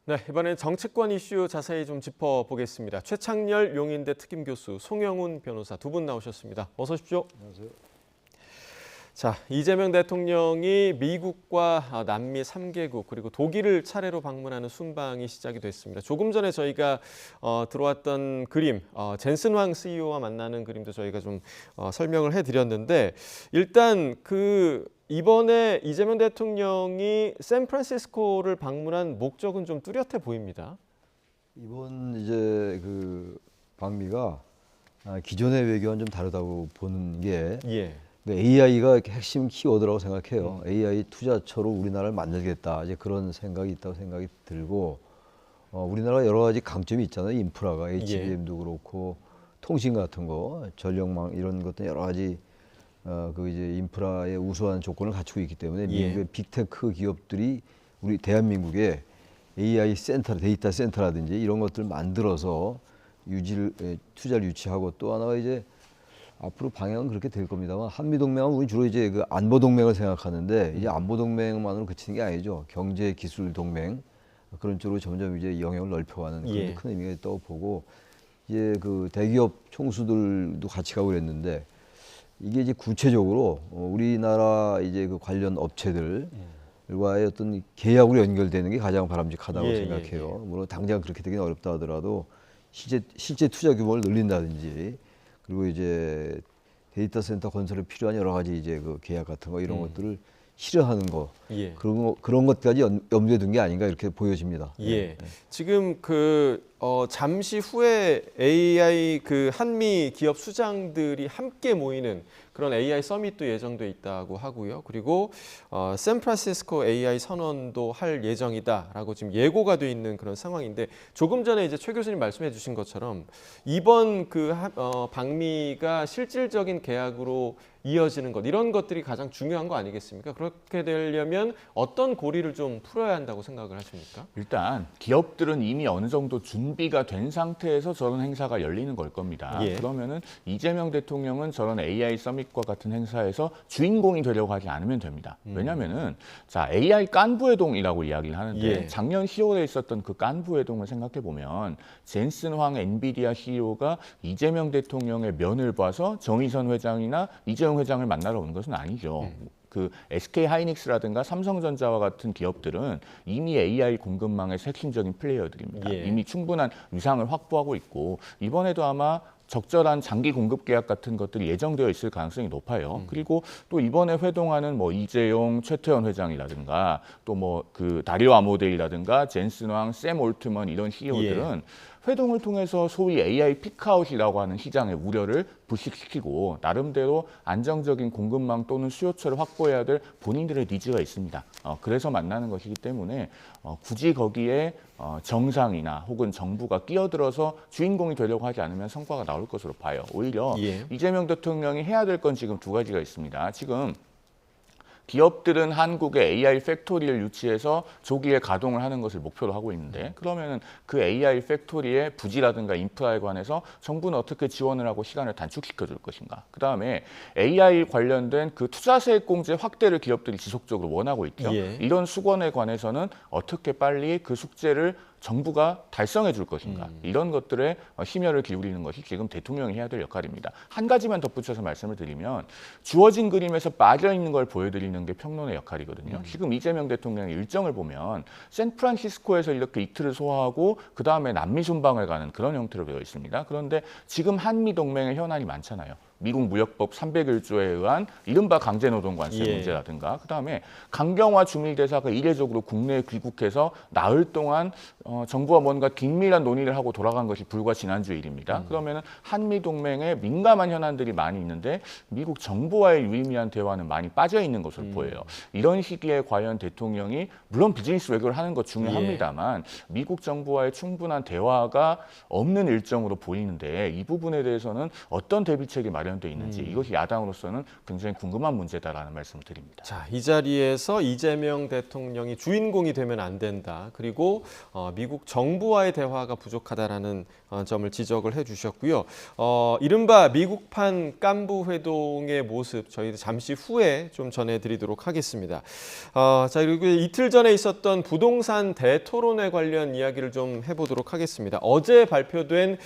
네, 이번엔 정치권 이슈 자세히 좀 짚어보겠습니다. 최창렬 용인대 특임교수, 송영훈 변호사 두 분 나오셨습니다. 어서 오십시오. 안녕하세요. 자, 이재명 대통령이 미국과 남미 3개국 그리고 독일을 차례로 방문하는 순방이 시작이 됐습니다. 조금 전에 저희가 들어왔던 그림, 젠슨 황 CEO와 만나는 그림도 저희가 좀 설명을 해드렸는데 일단 이번에 이재명 대통령이 샌프란시스코를 방문한 목적은 좀 뚜렷해 보입니다. 이번 이제 방미가 기존의 외교와는 좀 다르다고 보는 게 예. AI가 핵심 키워드라고 생각해요. AI 투자처로 우리나라를 만들겠다. 이제 그런 생각이 있다고 생각이 들고 우리나라가 여러 가지 강점이 있잖아요. 인프라가 HBM도 그렇고 통신 같은 거, 전력망 이런 것들 여러 가지 이제 인프라의 우수한 조건을 갖추고 있기 때문에 미국의 빅테크 기업들이 우리 대한민국에 AI 센터, 데이터 센터라든지 이런 것들 만들어서 투자를 유치하고 또 하나가 이제 앞으로 방향은 그렇게 될 겁니다만 한미 동맹은 우리 주로 이제 안보 동맹을 생각하는데 이제 안보 동맹만으로 그치는 게 아니죠. 경제 기술 동맹 그런 쪽으로 점점 이제 영역을 넓혀가는 그런 큰 의미가 있다고 보고 이제 대기업 총수들도 같이 가고 그랬는데 이게 이제 구체적으로 우리나라 이제 관련 업체들과의 어떤 계약으로 연결되는 게 가장 바람직하다고 생각해요. 물론 당장 그렇게 되기는 어렵다 하더라도 실제 투자 규모를 늘린다든지 그리고 이제 데이터 센터 건설에 필요한 여러 가지 이제 계약 같은 거 이런 것들을 실현하는 거 그런 것까지 염두에 둔 게 아닌가 이렇게 보여집니다. 지금 잠시 후에 AI 한미 기업 수장들이 함께 모이는 그런 AI 서밋도 예정돼 있다고 하고요. 그리고 샌프란시스코 AI 선언도 할 예정이다라고 지금 예고가 돼 있는 그런 상황인데 조금 전에 이제 최 교수님 말씀해 주신 것처럼 이번 방미가 실질적인 계약으로 이어지는 것 이런 것들이 가장 중요한 거 아니겠습니까? 그렇게 되려면 어떤 고리를 좀 풀어야 한다고 생각을 하십니까? 일단 기업들은 이미 어느 정도 준비가 된 상태에서 저런 행사가 열리는 걸 겁니다. 그러면은 이재명 대통령은 저런 AI 서밋과 같은 행사에서 주인공이 되려고 하지 않으면 됩니다. 왜냐면은 자 AI 깐부회동이라고 이야기를 하는데 작년 10월에 있었던 그 깐부회동을 생각해 보면 젠슨 황 엔비디아 CEO가 이재명 대통령의 면을 봐서 정의선 회장이나 이재용 회장을 만나러 온 것은 아니죠. SK 하이닉스라든가 삼성전자와 같은 기업들은 이미 AI 공급망의 핵심적인 플레이어들입니다. 이미 충분한 위상을 확보하고 있고 이번에도 아마 적절한 장기 공급 계약 같은 것들이 예정되어 있을 가능성이 높아요. 그리고 또 이번에 회동하는 이재용, 최태원 회장이라든가 또 다리오 아모데이라든가 젠슨 황, 샘 올트먼 이런 CEO들은 회동을 통해서 소위 AI 피크아웃이라고 하는 시장의 우려를 불식시키고 나름대로 안정적인 공급망 또는 수요처를 확보해야 될 본인들의 니즈가 있습니다. 그래서 만나는 것이기 때문에 굳이 거기에 정상이나 혹은 정부가 끼어들어서 주인공이 되려고 하지 않으면 성과가 나올 것으로 봐요. 오히려 이재명 대통령이 해야 될 건 지금 두 가지가 있습니다. 지금 기업들은 한국에 AI 팩토리를 유치해서 조기에 가동을 하는 것을 목표로 하고 있는데 그러면은 그 AI 팩토리의 부지라든가 인프라에 관해서 정부는 어떻게 지원을 하고 시간을 단축시켜 줄 것인가. 그다음에 AI 관련된 투자세액 공제 확대를 기업들이 지속적으로 원하고 있죠. 이런 수건에 관해서는 어떻게 빨리 그 숙제를 정부가 달성해 줄 것인가 이런 것들에 심혈을 기울이는 것이 지금 대통령이 해야 될 역할입니다. 한 가지만 덧붙여서 말씀을 드리면 주어진 그림에서 빠져있는 걸 보여드리는 게 평론의 역할이거든요. 지금 이재명 대통령의 일정을 보면 샌프란시스코에서 이렇게 이틀을 소화하고 그다음에 남미 순방을 가는 그런 형태로 되어 있습니다. 그런데 지금 한미 동맹의 현안이 많잖아요. 미국 무역법 301조에 의한 이른바 강제노동 관세 문제라든가 그다음에 강경화 주밀대사가 이례적으로 국내에 귀국해서 나흘 동안 정부와 뭔가 긴밀한 논의를 하고 돌아간 것이 불과 지난주 일입니다. 그러면은 한미 동맹에 민감한 현안들이 많이 있는데 미국 정부와의 유의미한 대화는 많이 빠져 있는 것으로 보여요. 이런 시기에 과연 대통령이 물론 비즈니스 외교를 하는 것 중요합니다만 미국 정부와의 충분한 대화가 없는 일정으로 보이는데 이 부분에 대해서는 어떤 대비책이 마련 관련돼 있는지 이것이 야당으로서는 굉장히 궁금한 문제다라는 말씀을 드립니다. 자, 이 자리에서 이재명 대통령이 주인공이 되면 안 된다. 그리고 미국 정부와의 대화가 부족하다라는 점을 지적을 해주셨고요. 이른바 미국판 깐부 회동의 모습 저희도 잠시 후에 좀 전해드리도록 하겠습니다. 자, 그리고 이틀 전에 있었던 부동산 대토론회 관련 이야기를 좀 해보도록 하겠습니다. 어제 발표된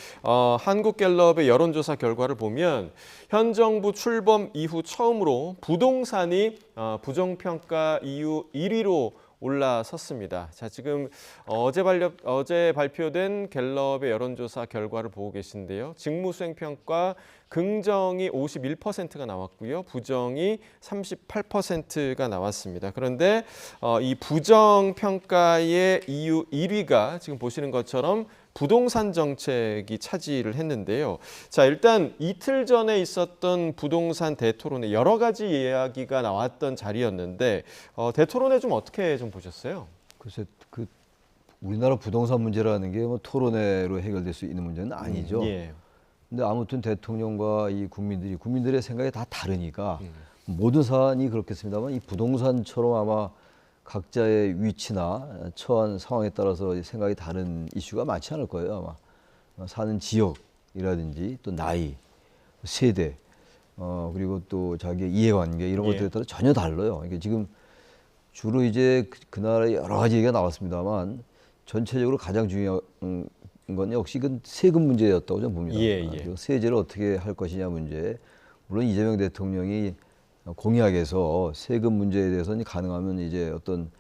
한국갤럽의 여론조사 결과를 보면 현 정부 출범 이후 처음으로 부동산이 부정평가 이후 1위로 올라섰습니다. 자, 지금 어제 발표된 갤럽의 여론조사 결과를 보고 계신데요. 직무수행평가 긍정이 51%가 나왔고요. 부정이 38%가 나왔습니다. 그런데 이 부정평가의 이유 1위가 지금 보시는 것처럼 부동산 정책이 차지를 했는데요. 자, 일단 이틀 전에 있었던 부동산 대토론회 여러 가지 이야기가 나왔던 자리였는데 대토론회 좀 어떻게 좀 보셨어요? 글쎄, 우리나라 부동산 문제라는 게 뭐 토론회로 해결될 수 있는 문제는 아니죠. 예. 근데 아무튼 대통령과 이 국민들의 생각이 다 다르니까 모든 사안이 그렇겠습니다만 이 부동산처럼 아마 각자의 위치나 처한 상황에 따라서 생각이 다른 이슈가 많지 않을 거예요. 아마 사는 지역이라든지 또 나이, 세대, 그리고 또 자기의 이해관계 이런 것들에 따라 전혀 달라요. 이게 지금 주로 이제 그 나라에 여러 가지 얘기가 나왔습니다만 전체적으로 가장 중요한 건 역시 그 세금 문제였다고 저는 봅니다. 그리고 세제를 어떻게 할 것이냐 문제. 물론 이재명 대통령이 공약에서 세금 문제에 대해서는 가능하면 이제 어떤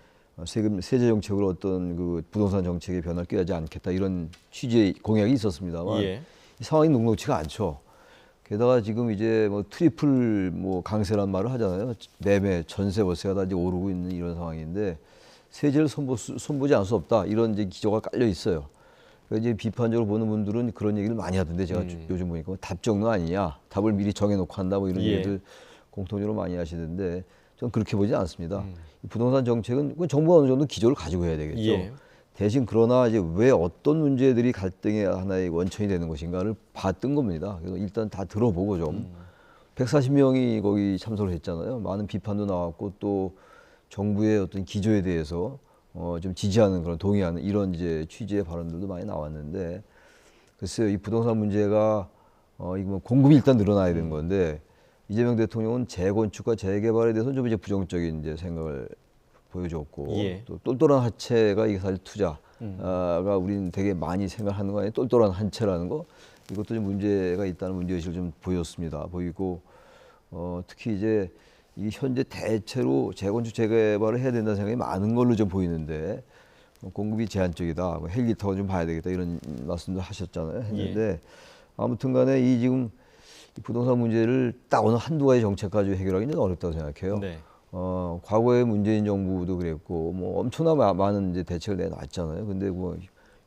세제 정책으로 어떤 그 부동산 정책의 변화를 꾀하지 않겠다 이런 취지의 공약이 있었습니다만 이 상황이 녹록치가 않죠. 게다가 지금 이제 뭐 트리플 뭐 강세란 말을 하잖아요. 매매, 전세, 월세가 다 이제 오르고 있는 이런 상황인데 세제를 손보지 않을 수 없다 이런 이제 기조가 깔려 있어요. 그래서 이제 비판적으로 보는 분들은 그런 얘기를 많이 하던데 제가 요즘 보니까 답정너 아니냐, 답을 미리 정해놓고 한다 뭐 이런 얘기들 공통적으로 많이 하시는데 저는 그렇게 보지 않습니다. 부동산 정책은 정부가 어느 정도 기조를 가지고 해야 되겠죠. 대신 그러나 이제 왜 어떤 문제들이 갈등의 하나의 원천이 되는 것인가를 봤던 겁니다. 그래서 일단 다 들어보고 좀 140명이 거기 참석을 했잖아요. 많은 비판도 나왔고 또 정부의 어떤 기조에 대해서 좀 지지하는 그런 동의하는 이런 이제 취지의 발언들도 많이 나왔는데 글쎄요, 이 부동산 문제가 이거 뭐 공급이 일단 늘어나야 되는 건데 이재명 대통령은 재건축과 재개발에 대해서는 좀 이제 부정적인 이제 생각을 보여줬고 또 똘똘한 하체가 이게 사실 투자가 우리는 되게 많이 생각하는 거 아니에요. 똘똘한 한채라는 거 이것도 좀 문제가 있다는 문제의식을 좀 보이고 특히 이제 이 현재 대체로 재건축 재개발을 해야 된다는 생각이 많은 걸로 좀 보이는데 공급이 제한적이다. 헬기 타고 좀 봐야 되겠다 이런 말씀도 하셨잖아요. 했는데 아무튼간에 이 지금 이 부동산 문제를 딱 어느 한두 가지 정책 가지고 해결하기는 어렵다고 생각해요. 과거에 문재인 정부도 그랬고 뭐 엄청나게 많은 이제 대책을 내놨잖아요. 근데 뭐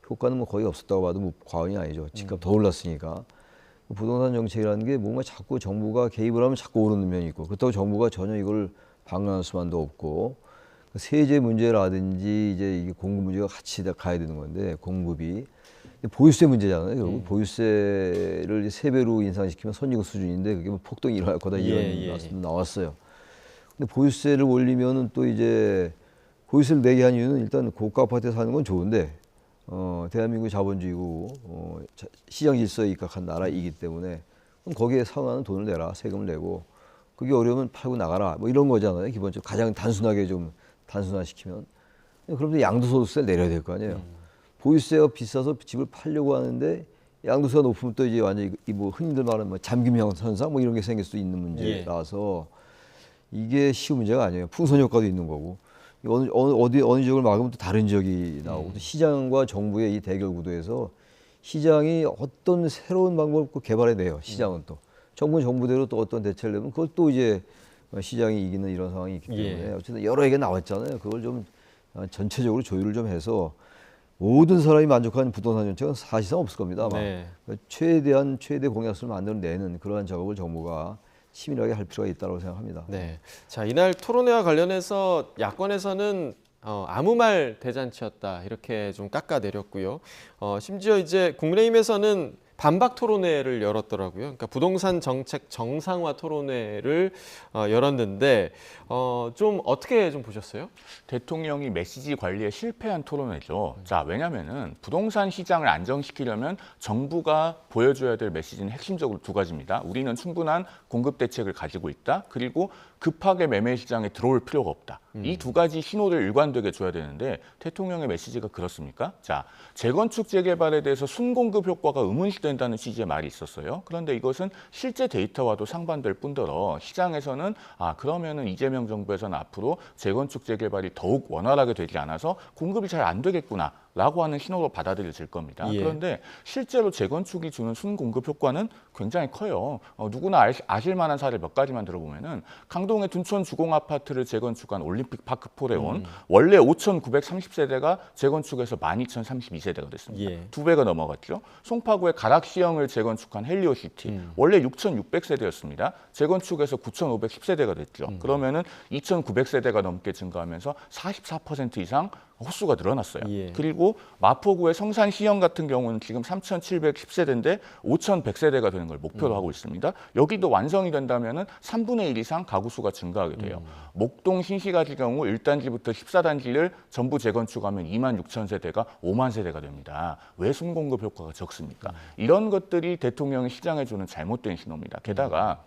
효과는 뭐 거의 없었다고 봐도 뭐 과언이 아니죠. 집값 더 올랐으니까. 부동산 정책이라는 게 뭔가 자꾸 정부가 개입을 하면 자꾸 오르는 면이 있고 그렇다고 정부가 전혀 이걸 방관할 수만도 없고 세제 문제라든지 이제 이게 공급 문제가 같이 가야 되는 건데 공급이 보유세 문제잖아요. 결국 보유세를 3배로 인상시키면 선진국 수준인데 그게 뭐 폭동이 일어날 거다 이런 말씀도 나왔어요. 근데 보유세를 올리면은 또 이제 보유세를 내게 한 이유는 일단 고가 아파트에 사는 건 좋은데 대한민국이 자본주의고 시장 질서에 입각한 나라이기 때문에 그럼 거기에 상환하는 돈을 내라, 세금을 내고 그게 어려우면 팔고 나가라 뭐 이런 거잖아요. 기본적으로 가장 단순하게 좀 단순화시키면 그러면 양도소득세를 내려야 될 거 아니에요. 보유세가 비싸서 집을 팔려고 하는데 양도세가 높으면 또 이제 완전히 뭐 흔히들 말하는 뭐 잠김형 현상 뭐 이런 게 생길 수 있는 문제라서 이게 쉬운 문제가 아니에요. 풍선 효과도 있는 거고. 어느 지역을 막으면 또 다른 지역이 나오고 또 시장과 정부의 이 대결 구도에서 시장이 어떤 새로운 방법을 개발해내요. 시장은 또 정부는 정부대로 또 어떤 대책을 내면 그걸 또 이제 시장이 이기는 이런 상황이 있기 때문에 어쨌든 여러 얘기가 나왔잖아요. 그걸 좀 전체적으로 조율을 좀 해서 모든 사람이 만족하는 부동산 정책은 사실상 없을 겁니다. 아마. 그러니까 최대 공약수를 만들어내는 그러한 작업을 정부가 치밀하게 할 필요가 있다고 생각합니다. 자, 이날 토론회와 관련해서 야권에서는 아무 말 대잔치였다 이렇게 좀 깎아내렸고요. 심지어 이제 국민의힘에서는 반박 토론회를 열었더라고요. 그러니까 부동산 정책 정상화 토론회를 열었는데 좀 어떻게 좀 보셨어요? 대통령이 메시지 관리에 실패한 토론회죠. 자, 왜냐면은 부동산 시장을 안정시키려면 정부가 보여줘야 될 메시지는 핵심적으로 두 가지입니다. 우리는 충분한 공급 대책을 가지고 있다. 그리고 급하게 매매 시장에 들어올 필요가 없다. 이 두 가지 신호를 일관되게 줘야 되는데 대통령의 메시지가 그렇습니까? 자, 재건축 재개발에 대해서 순공급 효과가 의문시된다는 취지의 말이 있었어요. 그런데 이것은 실제 데이터와도 상반될 뿐더러 시장에서는 그러면은 이재명 정부에서는 앞으로 재건축 재개발이 더욱 원활하게 되지 않아서 공급이 잘 안 되겠구나. 라고 하는 신호로 받아들여질 겁니다. 예. 그런데 실제로 재건축이 주는 순공급 효과는 굉장히 커요. 누구나 아실 만한 사례 몇 가지만 들어보면은 강동의 둔촌 주공 아파트를 재건축한 올림픽 파크 포레온 원래 5,930세대가 재건축해서 12,032세대가 됐습니다. 예. 2배가 넘어갔죠. 송파구의 가락시형을 재건축한 헬리오시티 원래 6,600세대였습니다. 재건축해서 9,510세대가 됐죠. 그러면은 2,900세대가 넘게 증가하면서 44% 이상 호수가 늘어났어요. 예. 그리고 마포구의 성산시형 같은 경우는 지금 3,710세대인데 5,100세대가 되는 걸 목표로 하고 있습니다. 여기도 완성이 된다면 3분의 1 이상 가구 수가 증가하게 돼요. 목동 신시가지 경우 1단지부터 14단지를 전부 재건축하면 26,000세대가 5만 세대가 됩니다. 왜 순공급 효과가 적습니까? 이런 것들이 대통령이 시장에 주는 잘못된 신호입니다. 게다가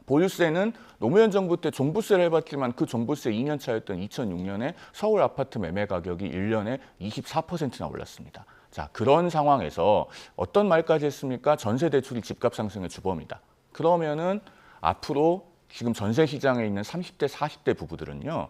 보유세는 노무현 정부 때 종부세를 해봤지만 그 종부세 2년 차였던 2006년에 서울 아파트 매매 가격이 1년에 24%나 올랐습니다. 자, 그런 상황에서 어떤 말까지 했습니까? 전세 대출이 집값 상승의 주범이다. 그러면은 앞으로 지금 전세 시장에 있는 30대, 40대 부부들은요.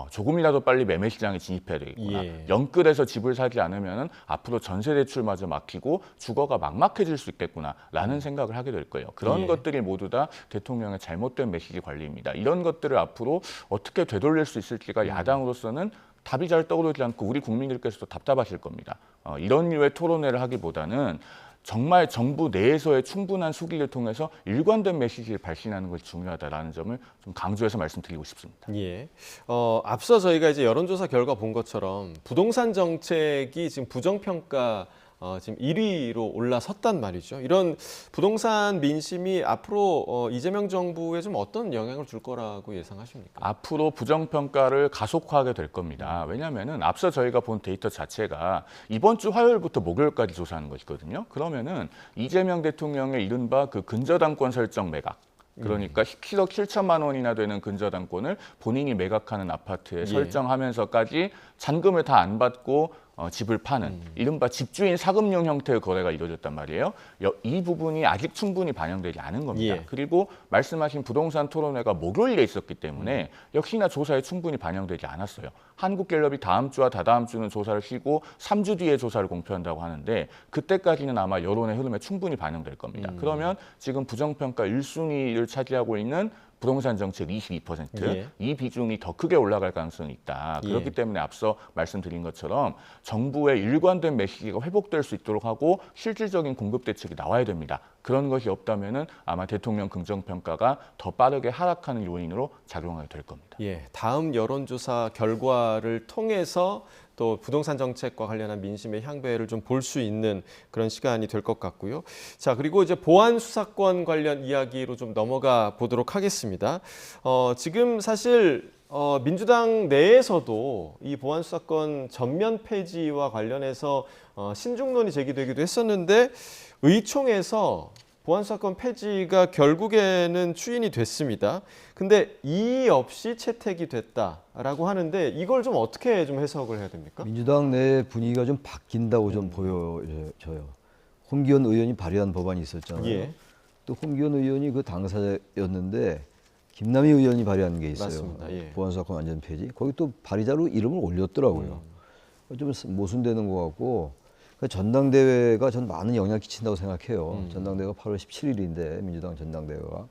조금이라도 빨리 매매 시장에 진입해야 되겠구나. 예. 영끌에서 집을 사지 않으면 앞으로 전세 대출마저 막히고 주거가 막막해질 수 있겠구나라는 생각을 하게 될 거예요. 그런 예. 것들이 모두 다 대통령의 잘못된 메시지 관리입니다. 이런 것들을 앞으로 어떻게 되돌릴 수 있을지가 야당으로서는 답이 잘 떠오르지 않고 우리 국민들께서도 답답하실 겁니다. 이런 류의 토론회를 하기보다는 정말 정부 내에서의 충분한 수기를 통해서 일관된 메시지를 발신하는 것이 중요하다라는 점을 좀 강조해서 말씀드리고 싶습니다. 예. 앞서 저희가 이제 여론조사 결과 본 것처럼 부동산 정책이 지금 부정평가 지금 1위로 올라섰단 말이죠. 이런 부동산 민심이 앞으로 이재명 정부에 좀 어떤 영향을 줄 거라고 예상하십니까? 앞으로 부정평가를 가속화하게 될 겁니다. 왜냐하면 앞서 저희가 본 데이터 자체가 이번 주 화요일부터 목요일까지 조사하는 것이거든요. 그러면은 이재명 대통령의 이른바 그 근저당권 설정 매각. 그러니까 17억 7천만 원이나 되는 근저당권을 본인이 매각하는 아파트에 예. 설정하면서까지 잔금을 다 안 받고 집을 파는 이른바 집주인 사금융 형태의 거래가 이루어졌단 말이에요. 이 부분이 아직 충분히 반영되지 않은 겁니다. 예. 그리고 말씀하신 부동산 토론회가 목요일에 있었기 때문에 역시나 조사에 충분히 반영되지 않았어요. 한국갤럽이 다음 주와 다다음 주는 조사를 쉬고 3주 뒤에 조사를 공표한다고 하는데 그때까지는 아마 여론의 흐름에 충분히 반영될 겁니다. 그러면 지금 부정평가 1순위를 차지하고 있는 부동산 정책 22%, 예. 이 비중이 더 크게 올라갈 가능성이 있다. 그렇기 예. 때문에 앞서 말씀드린 것처럼 정부의 일관된 메시지가 회복될 수 있도록 하고 실질적인 공급 대책이 나와야 됩니다. 그런 것이 없다면은 아마 대통령 긍정평가가 더 빠르게 하락하는 요인으로 작용하게 될 겁니다. 예, 다음 여론조사 결과를 통해서 또 부동산 정책과 관련한 민심의 향배를 좀 볼 수 있는 그런 시간이 될 것 같고요. 자, 그리고 이제 보안 수사권 관련 이야기로 좀 넘어가 보도록 하겠습니다. 지금 사실 민주당 내에서도 이 보안 수사권 전면 폐지와 관련해서 신중론이 제기되기도 했었는데 의총에서 보안수사권 폐지가 결국에는 추인이 됐습니다. 근데 이의 없이 채택이 됐다라고 하는데 이걸 좀 어떻게 좀 해석을 해야 됩니까? 민주당 내 분위기가 좀 바뀐다고 좀 보여져요. 홍기현 의원이 발의한 법안이 있었잖아요. 예. 또 홍기현 의원이 그 당사자였는데 김남희 의원이 발의한 게 있어요. 맞습니다. 예. 보안수사권 완전 폐지. 거기 또 발의자로 이름을 올렸더라고요. 좀 모순되는 것 같고 전당대회가 전 많은 영향을 끼친다고 생각해요. 전당대회가 8월 17일인데 민주당 전당대회가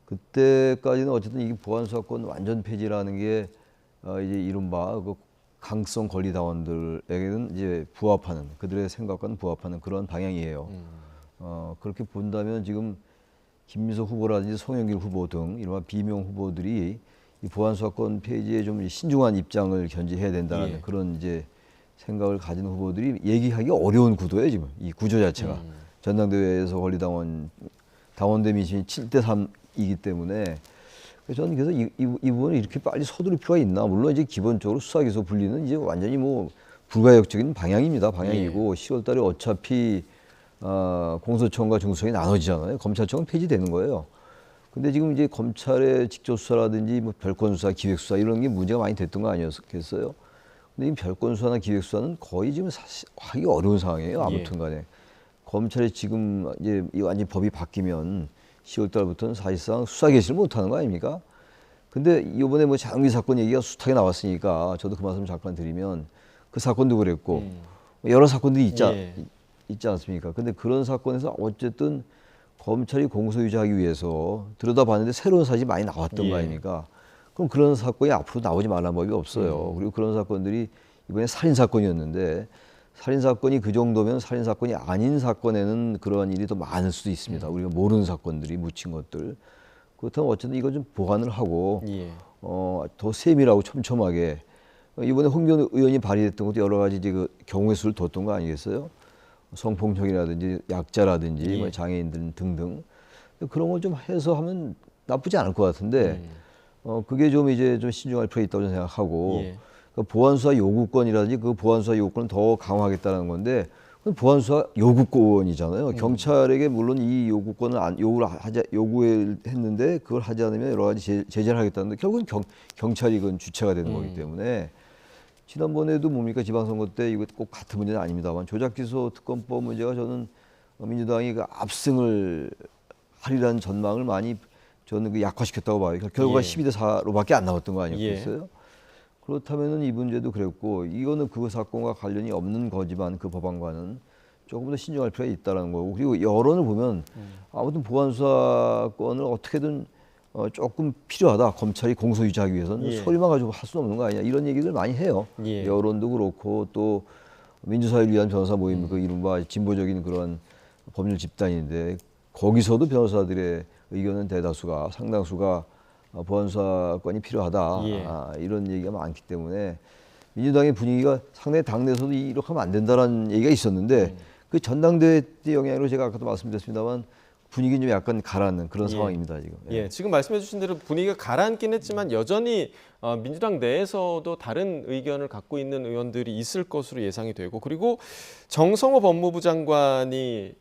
그때까지는 어쨌든 이게 보안수사권 완전 폐지라는 게 이제 이른바 그 강성 권리당원들에게는 이제 부합하는 그들의 생각과는 부합하는 그런 방향이에요. 그렇게 본다면 지금 김민석 후보라든지 송영길 후보 등 이른바 비명 후보들이 이 보안수사권 폐지에 좀 신중한 입장을 견지해야 된다는 예. 그런 이제 생각을 가진 후보들이 얘기하기 어려운 구도예요, 지금. 이 구조 자체가. 전당대회에서 당원대 민심이 7대3이기 때문에 저는 그래서 이 부분을 이렇게 빨리 서두를 필요가 있나. 물론 이제 기본적으로 수사기소 분리는 이제 완전히 뭐 불가역적인 방향입니다. 방향이고 10월 달에 어차피 공소청과 중수청이 나눠지잖아요. 검찰청은 폐지되는 거예요. 근데 지금 이제 검찰의 직접 수사라든지 뭐 별건 수사, 기획 수사 이런 게 문제가 많이 됐던 거 아니었겠어요? 근데 이 별건 수사나 기획 수사는 거의 지금 사실 하기 어려운 상황이에요. 아무튼 간에. 검찰이 지금 이제 완전히 법이 바뀌면 10월 달부터는 사실상 수사 개시를 못 하는 거 아닙니까? 근데 이번에 뭐 장미 사건 얘기가 숱하게 나왔으니까 저도 그 말씀 잠깐 드리면 그 사건도 그랬고 여러 사건들이 있지 않습니까? 근데 그런 사건에서 어쨌든 검찰이 공소유지하기 위해서 들여다봤는데 새로운 사실이 많이 나왔던 거 아닙니까? 그럼 그런 사건이 앞으로 나오지 말라는 법이 없어요. 그리고 그런 사건들이 이번에 살인 사건이었는데 살인 사건이 그 정도면 살인 사건이 아닌 사건에는 그러한 일이 더 많을 수도 있습니다. 우리가 모르는 사건들이 묻힌 것들. 그렇다면 어쨌든 이거 좀 보완을 하고 더 세밀하고 촘촘하게 이번에 홍기현 의원이 발의했던 것도 여러 가지 이제 그 경우의 수를 뒀던 거 아니겠어요? 성폭력이라든지 약자라든지 뭐 장애인들 등등 그런 걸 좀 해서 하면 나쁘지 않을 것 같은데 그게 좀 이제 좀 신중할 필요가 있다고 생각하고 그 보안수사 요구권이라든지 그 보안수사 요구권을 더 강화하겠다는 건데 보안수사 요구권이잖아요. 경찰에게 물론 이 요구권을 요구했는데 그걸 하지 않으면 여러 가지 제재를 하겠다는데 결국은 경찰이 그건 주체가 되는 거기 때문에 지난번에도 뭡니까 지방선거 때 이거 꼭 같은 문제는 아닙니다만 조작기소 특검법 문제가 저는 민주당이 그 압승을 하리라는 전망을 많이 저는 그 약화시켰다고 봐요. 결과가 12대4로밖에 안 나왔던 거 아니었겠어요? 그렇다면은 이 문제도 그랬고 이거는 그 사건과 관련이 없는 거지만 그 법안과는 조금 더 신중할 필요가 있다는 거고 그리고 여론을 보면 아무튼 보안수사권을 어떻게든 조금 필요하다. 검찰이 공소 유지하기 위해서는 소리만 가지고 할 수는 없는 거 아니냐 이런 얘기들 많이 해요. 여론도 그렇고 또 민주사회를 위한 변호사 모임 그 이른바 진보적인 그런 법률 집단인데 거기서도 변호사들의 의견은 대다수가 상당수가 보안수사권이 필요하다. 이런 얘기가 많기 때문에 민주당의 분위기가 상당히 당내에서도 이렇게 하면 안 된다라는 얘기가 있었는데 그 전당대회 때 영향으로 제가 아까도 말씀드렸습니다만 분위기는 좀 약간 가라앉는 그런 상황입니다 지금. 지금 말씀해주신 대로 분위기가 가라앉긴 했지만 여전히 민주당 내에서도 다른 의견을 갖고 있는 의원들이 있을 것으로 예상이 되고 그리고 정성호 법무부 장관이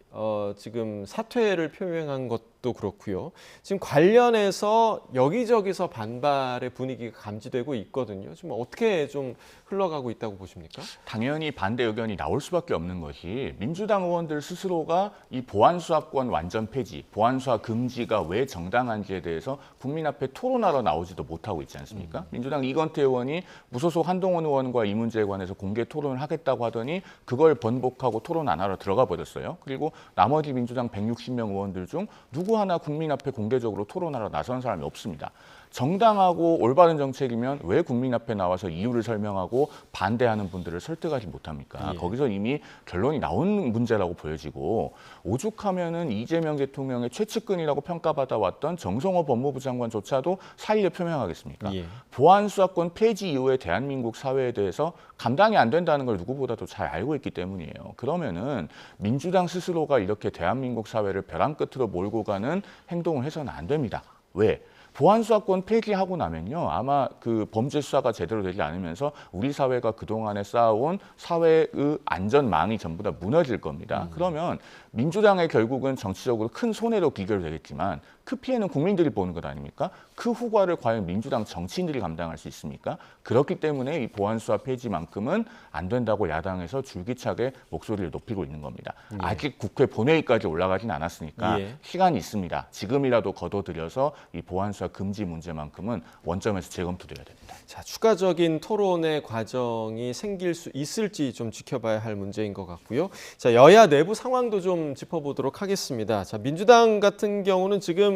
지금 사퇴를 표명한 것도 그렇고요. 지금 관련해서 여기저기서 반발의 분위기가 감지되고 있거든요. 지금 어떻게 좀 흘러가고 있다고 보십니까? 당연히 반대 의견이 나올 수밖에 없는 것이 민주당 의원들 스스로가 이 보안수사권 완전 폐지, 보안수사 금지가 왜 정당한지에 대해서 국민 앞에 토론하러 나오지도 못하고 있지 않습니까? 민주당 이건태 의원이 무소속 한동훈 의원과 이 문제에 관해서 공개 토론을 하겠다고 하더니 그걸 번복하고 토론 안 하러 들어가 버렸어요. 그리고 나머지 민주당 160명 의원들 중 누구 하나 국민 앞에 공개적으로 토론하러 나선 사람이 없습니다. 정당하고 올바른 정책이면 왜 국민 앞에 나와서 이유를 설명하고 반대하는 분들을 설득하지 못합니까? 거기서 이미 결론이 나온 문제라고 보여지고 오죽하면은 이재명 대통령의 최측근이라고 평가받아 왔던 정성호 법무부 장관조차도 사의를 표명하겠습니까? 보안수사권 폐지 이후에 대한민국 사회에 대해서 감당이 안 된다는 걸 누구보다도 잘 알고 있기 때문이에요. 그러면은 민주당 스스로가 이렇게 대한민국 사회를 벼랑 끝으로 몰고 가는 행동을 해서는 안 됩니다. 왜? 보안수사권 폐지하고 나면요. 아마 그 범죄 수사가 제대로 되지 않으면서 우리 사회가 그동안에 쌓아온 사회의 안전망이 전부 다 무너질 겁니다. 그러면 민주당의 결국은 정치적으로 큰 손해로 귀결되겠지만 그 피해는 국민들이 보는 것 아닙니까? 그 후과를 과연 민주당 정치인들이 감당할 수 있습니까? 그렇기 때문에 이 보안수사 폐지만큼은 안 된다고 야당에서 줄기차게 목소리를 높이고 있는 겁니다. 아직 국회 본회의까지 올라가진 않았으니까 시간이 있습니다. 지금이라도 거둬들여서 이 보안수사 금지 문제만큼은 원점에서 재검토돼야 됩니다. 자, 추가적인 토론의 과정이 생길 수 있을지 좀 지켜봐야 할 문제인 것 같고요. 자, 여야 내부 상황도 좀 짚어보도록 하겠습니다. 자, 민주당 같은 경우는 지금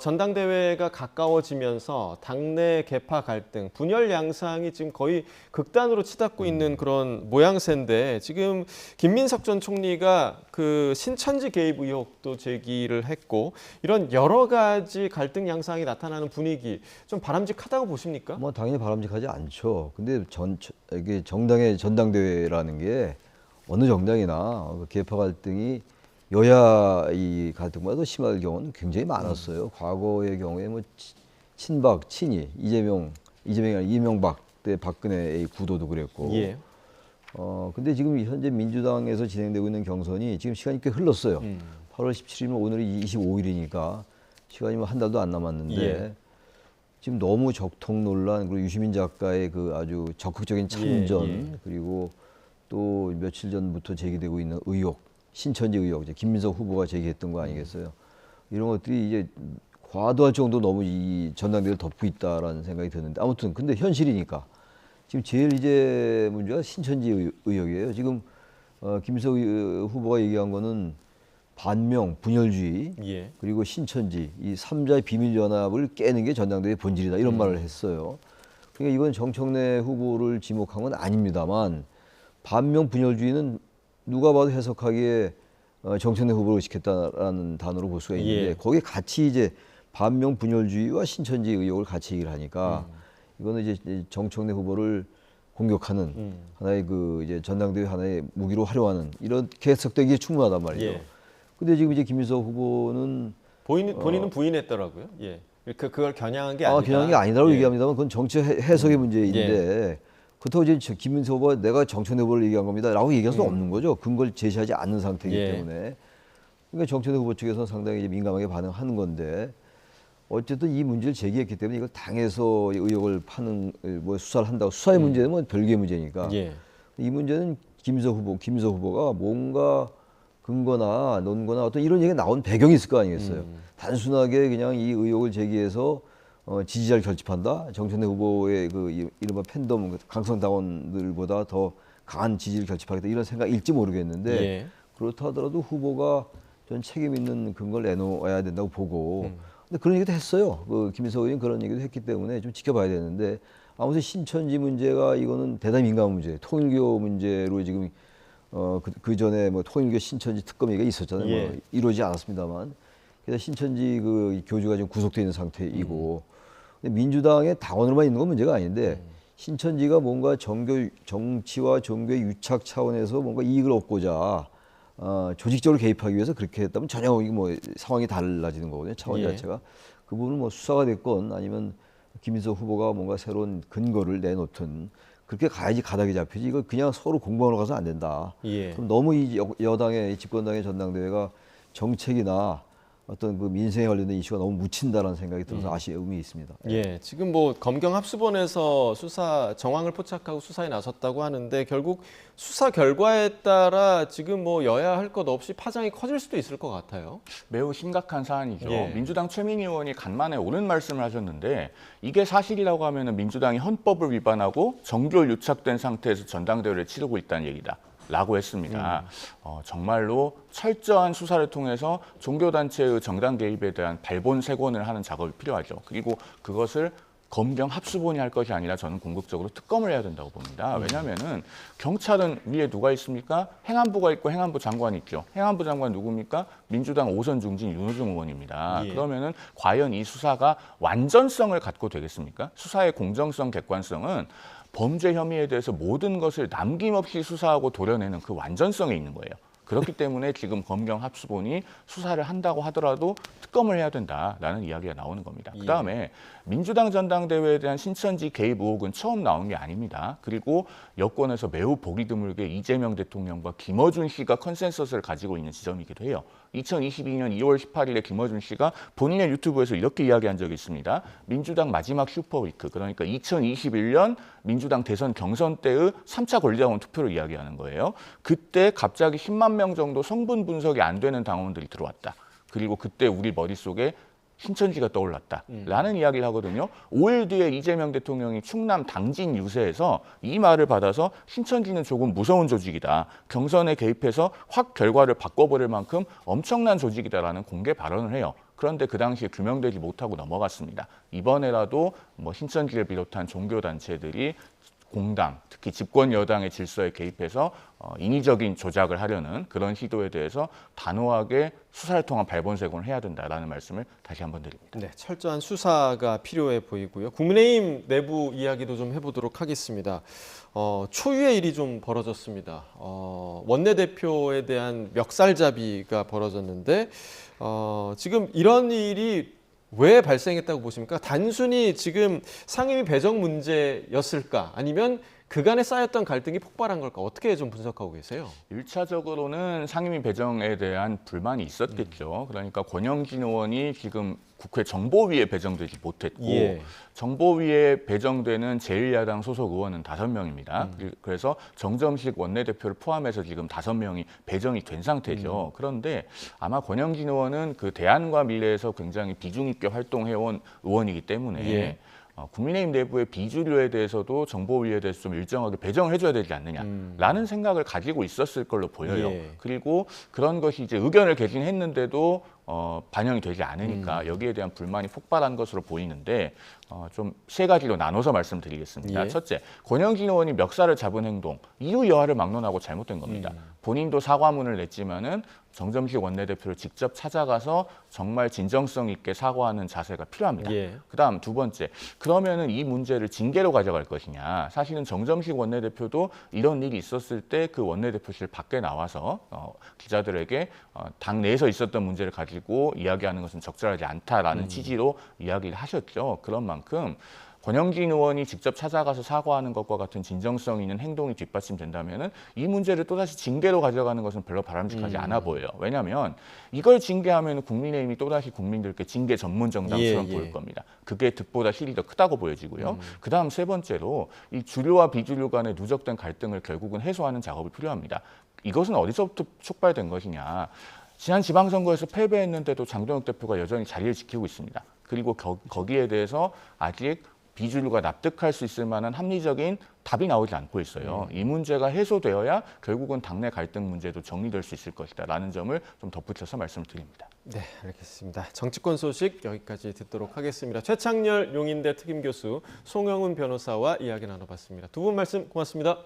전당대회가 가까워지면서 당내 계파 갈등, 분열 양상이 지금 거의 극단으로 치닫고 있는 그런 모양새인데 지금 김민석 전 총리가 그 신천지 개입 의혹도 제기를 했고 이런 여러 가지 갈등 양상이 나타나는 분위기 좀 바람직하다고 보십니까? 뭐 당연히 바람직하지 않죠. 근데 이게 정당의 전당대회라는 게 어느 정당이나 계파 갈등이 여야 이 갈등보다 더 심할 경우는 굉장히 많았어요. 과거의 경우에 뭐 친박, 친이, 이재명이 아니라 이명박 때 박근혜의 구도도 그랬고. 예. 근데 지금 현재 민주당에서 진행되고 있는 경선이 지금 시간이 꽤 흘렀어요. 8월 17일이면 오늘이 25일이니까 시간이 뭐 한 달도 안 남았는데 예. 지금 너무 적통 논란 그리고 유시민 작가의 그 아주 적극적인 참전 예. 그리고 또 며칠 전부터 제기되고 있는 의혹, 신천지 의혹, 이제 김민석 후보가 제기했던 거 아니겠어요? 이런 것들이 이제 과도할 정도 너무 이 전당대회를 덮고 있다라는 생각이 드는데 아무튼 근데 현실이니까 지금 제일 이제 문제가 신천지 의혹이에요. 지금 김민석 후보가 얘기한 거는 반명, 분열주의 예. 그리고 신천지 이 삼자의 비밀연합을 깨는 게 전당대회 본질이다 이런 말을 했어요. 그러니까 이건 정청래 후보를 지목한 건 아닙니다만 반명 분열주의는 누가 봐도 해석하기에 정청래 후보를 의식했다라는 단어로 볼 수가 있는데 예. 거기에 같이 이제 반명 분열주의와 신천지 의혹을 같이 얘기를 하니까 이거는 이제 정청래 후보를 공격하는 하나의 그 이제 전당대회 하나의 무기로 활용하는 이렇게 해석되기에 충분하단 말이죠. 예. 근데 지금 이제 김민석 후보는 본인은 부인했더라고요. 예. 그걸 겨냥한 게 아니다. 겨냥한 게 아니라고 예. 얘기합니다만 그건 정치 해석의 문제인데 그렇다고 이제 김민석 후보가 내가 정청래 후보를 얘기한 겁니다라고 얘기할 수는 없는 거죠. 근거를 제시하지 않는 상태이기 예. 때문에 그러니까 정청래 후보 측에서는 상당히 이제 민감하게 반응하는 건데 어쨌든 이 문제를 제기했기 때문에 이걸 당해서 의혹을 파는 뭐 수사를 한다고 수사의 문제는 뭐 별개의 문제니까 예. 이 문제는 김민석 후보가 뭔가 근거나 논거나 어떤 이런 얘기가 나온 배경이 있을 거 아니겠어요. 단순하게 그냥 이 의혹을 제기해서 지지자를 결집한다. 정청래 후보의 그 이른바 팬덤 강성당원들보다 더 강한 지지를 결집하겠다 이런 생각일지 모르겠는데 예. 그렇다 하더라도 후보가 전 책임 있는 근거를 내놓아야 된다고 보고 근데 그런 얘기도 했어요. 그 김민석 의원이 그런 얘기도 했기 때문에 좀 지켜봐야 되는데 아무튼 신천지 문제가 이거는 대단히 민감한 문제, 통일교 문제로 지금 그 전에 뭐 통일교 신천지 특검 얘기가 있었잖아요. 예. 뭐 이루어지지 않았습니다만 그래서 신천지 그 교주가 지금 구속돼 있는 상태이고 근데 민주당의 당원으로만 있는 건 문제가 아닌데 신천지가 뭔가 정치와 종교의 유착 차원에서 뭔가 이익을 얻고자 조직적으로 개입하기 위해서 그렇게 했다면 전혀 뭐 상황이 달라지는 거거든요. 차원 예. 자체가 그 부분은 뭐 수사가 됐건 아니면 김민석 후보가 뭔가 새로운 근거를 내놓든 그렇게 가야지 가닥이 잡히지 이거 그냥 서로 공방으로 가서 안 된다. 예. 그럼 너무 이 여당의 집권당의 전당대회가 정책이나 어떤 그 민생에 관련된 이슈가 너무 묻힌다라는 생각이 들어서 아쉬움이 있습니다. 예, 지금 뭐 검경 합수본에서 수사 정황을 포착하고 수사에 나섰다고 하는데 결국 수사 결과에 따라 지금 뭐 여야 할 것 없이 파장이 커질 수도 있을 것 같아요. 매우 심각한 사안이죠. 예. 민주당 최민희 의원이 간만에 옳은 말씀을 하셨는데 이게 사실이라고 하면 민주당이 헌법을 위반하고 정교를 유착된 상태에서 전당대회를 치르고 있다는 얘기다. 라고 했습니다. 정말로 철저한 수사를 통해서 종교단체의 정당 개입에 대한 발본색원을 하는 작업이 필요하죠. 그리고 그것을 검경 합수본이 할 것이 아니라 저는 궁극적으로 특검을 해야 된다고 봅니다. 왜냐하면은 경찰은 위에 누가 있습니까? 행안부가 있고 행안부 장관이 있죠. 행안부 장관 누굽니까? 민주당 5선 중진 윤호중 의원입니다. 예. 그러면은 과연 이 수사가 완전성을 갖고 되겠습니까? 수사의 공정성, 객관성은 범죄 혐의에 대해서 모든 것을 남김없이 수사하고 도려내는 그 완전성에 있는 거예요. 그렇기 때문에 지금 검경 합수본이 수사를 한다고 하더라도 특검을 해야 된다라는 이야기가 나오는 겁니다. 예. 그다음에 민주당 전당대회에 대한 신천지 개입 의혹은 처음 나온 게 아닙니다. 그리고 여권에서 매우 보기 드물게 이재명 대통령과 김어준 씨가 컨센서스를 가지고 있는 지점이기도 해요. 2022년 2월 18일에 김어준 씨가 본인의 유튜브에서 이렇게 이야기한 적이 있습니다. 민주당 마지막 슈퍼위크, 그러니까 2021년 민주당 대선 경선 때의 3차 권리당원 투표를 이야기하는 거예요. 그때 갑자기 10만 명 정도 성분 분석이 안 되는 당원들이 들어왔다. 그리고 그때 우리 머릿속에 신천지가 떠올랐다라는 이야기를 하거든요. 5일 뒤에 이재명 대통령이 충남 당진 유세에서 이 말을 받아서 신천지는 조금 무서운 조직이다. 경선에 개입해서 확 결과를 바꿔버릴 만큼 엄청난 조직이다라는 공개 발언을 해요. 그런데 그 당시에 규명되지 못하고 넘어갔습니다. 이번에라도 뭐 신천지를 비롯한 종교단체들이 공당, 특히 집권 여당의 질서에 개입해서 인위적인 조작을 하려는 그런 시도에 대해서 단호하게 수사를 통한 발본색원을 해야 된다라는 말씀을 다시 한번 드립니다. 네, 철저한 수사가 필요해 보이고요. 국민의힘 내부 이야기도 좀 해보도록 하겠습니다. 초유의 일이 좀 벌어졌습니다. 원내대표에 대한 멱살잡이가 벌어졌는데 지금 이런 일이 왜 발생했다고 보십니까? 단순히 지금 상임위 배정 문제였을까? 아니면 그간에 쌓였던 갈등이 폭발한 걸까? 어떻게 좀 분석하고 계세요? 1차적으로는 상임위 배정에 대한 불만이 있었겠죠. 그러니까 권영진 의원이 지금 국회 정보위에 배정되지 못했고 예. 정보위에 배정되는 제1야당 소속 의원은 5명입니다. 그래서 정점식 원내대표를 포함해서 지금 5명이 배정이 된 상태죠. 그런데 아마 권영진 의원은 그 대안과 미래에서 굉장히 비중 있게 활동해온 의원이기 때문에 예. 국민의힘 내부의 비주류에 대해서도 정보위에 대해서 좀 일정하게 배정을 해줘야 되지 않느냐라는 생각을 가지고 있었을 걸로 보여요. 예. 그리고 그런 것이 이제 의견을 개진했는데도 반영이 되지 않으니까 여기에 대한 불만이 폭발한 것으로 보이는데 좀 세 가지로 나눠서 말씀드리겠습니다. 예. 첫째, 권영진 의원이 멱살을 잡은 행동, 이유 여하를 막론하고 잘못된 겁니다. 본인도 사과문을 냈지만은 정점식 원내대표를 직접 찾아가서 정말 진정성 있게 사과하는 자세가 필요합니다. 예. 그다음 두 번째, 그러면은 이 문제를 징계로 가져갈 것이냐. 사실은 정점식 원내대표도 이런 일이 있었을 때 그 원내대표실 밖에 나와서 기자들에게 당 내에서 있었던 문제를 가지고 이야기하는 것은 적절하지 않다라는 취지로 이야기를 하셨죠. 그런 만큼 권영진 의원이 직접 찾아가서 사과하는 것과 같은 진정성 있는 행동이 뒷받침된다면은 이 문제를 또다시 징계로 가져가는 것은 별로 바람직하지 않아 보여요. 왜냐하면 이걸 징계하면 국민의힘이 또다시 국민들께 징계 전문 정당처럼 보일 겁니다. 그게 득보다 실이 더 크다고 보여지고요. 그다음 세 번째로 이 주류와 비주류 간의 누적된 갈등을 결국은 해소하는 작업이 필요합니다. 이것은 어디서부터 촉발된 것이냐. 지난 지방선거에서 패배했는데도 장동혁 대표가 여전히 자리를 지키고 있습니다. 그리고 거기에 대해서 아직 비주류가 납득할 수 있을 만한 합리적인 답이 나오지 않고 있어요. 이 문제가 해소되어야 결국은 당내 갈등 문제도 정리될 수 있을 것이다라는 점을 좀 덧붙여서 말씀드립니다. 네, 알겠습니다. 정치권 소식 여기까지 듣도록 하겠습니다. 최창렬 용인대 특임교수, 송영훈 변호사와 이야기 나눠봤습니다. 두 분 말씀 고맙습니다.